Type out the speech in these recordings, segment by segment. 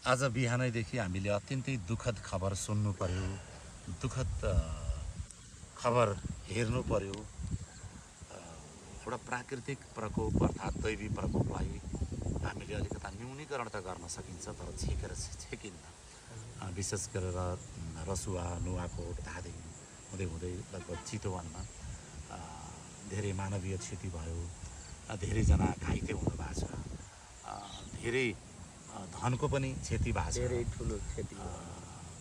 आज बिहानैदेखि हामीले अत्यन्तै दुःखद खबर सुन्नु पर्यो, दुःखद खबर हेर्नु पर्यो। एउटा प्राकृतिक प्रकोप अर्थात् दैवी प्रकोपलाई हामीले अलिकता न्यूनीकरण त गर्न सकिन्छ, तर छेकिन्न। विशेष गरेर रसुवा, नुवाकोट, धादिङ हुँदै हुँदै लगभग चितवनमा धेरै मानवीय क्षति भयो, धेरैजना घाइते हुनुभएको छ, धेरै धनको पनि क्षति भएको छ, धेरै ठुलो क्षति।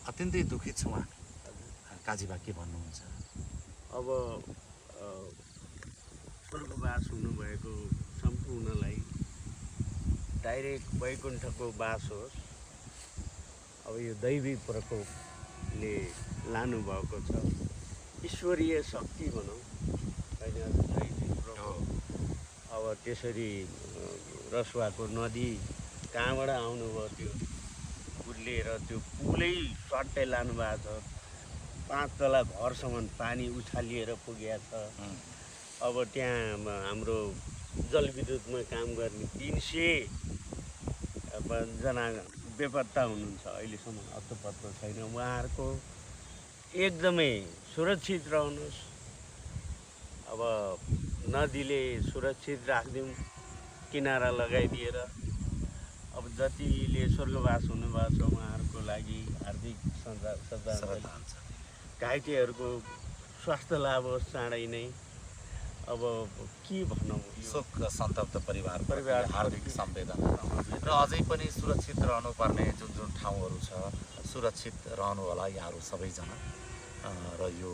अत्यन्तै दुखित छौँ हामी। काजीबा के भन्नुहुन्छ? अब स्वर्गवास हुनुभएको सम्पूर्णलाई डाइरेक्ट वैकुण्ठको वास होस्। अब यो दैवी प्रकोपले लानुभएको छ, ईश्वरीय शक्ति भनौँ होइन, दैवी प्रकोप। अब त्यसरी रसुवाको नदी कहाँबाट आउनुभयो त्यो पुलले, र त्यो पुलै सट्टै लानुभएको छ। 5 तला घरसम्म पानी उछालिएर पुगेको छ। अब त्यहाँ हाम्रो जलविद्युतमा काम गर्ने 300 जना बेपत्ता हुनुहुन्छ, अहिलेसम्म अत्तो छैन। उहाँहरूको एकदमै सुरक्षित रहनुहोस्। अब नदीले सुरक्षित राखिदिउँ किनारा लगाइदिएर। अब जतिले स्वर्गवास हुनुभएको छ उहाँहरूको लागि हार्दिक श्रद्धाञ्जली। घाइतेहरूको स्वास्थ्य लाभ होस् चाँडै नै। अब के भनौँ, शोक सन्तप्त परिवार हार्दिक संवेदना। र अझै पनि सुरक्षित रहनुपर्ने जुन ठाउँहरू छ, सुरक्षित रहनु होला यहाँहरू सबैजना। र यो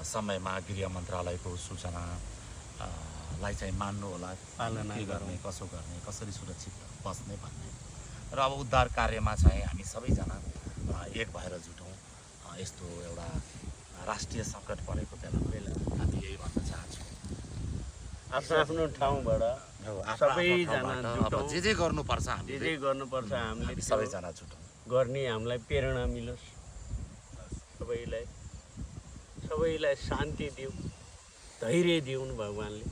समयमा गृह मन्त्रालयको सूचनालाई चाहिँ मान्नु होला, पालना के गर्ने, कसो गर्ने, कसरी सुरक्षित बस्ने भन्ने। र अब उद्धार कार्यमा चाहिँ हामी सबैजना एक भएर जुटौँ। यस्तो एउटा राष्ट्रिय सङ्कट परेको बेला हामी यही भन्न चाहन्छौँ। आफ्नो ठाउँबाट सबैजना जुटौँ। जे गर्नुपर्छ हामीले सबैजना जुटौँ गर्ने, हामीलाई प्रेरणा मिलोस्। सबैलाई शान्ति दिउँ, धैर्य दिउन् भगवान्ले।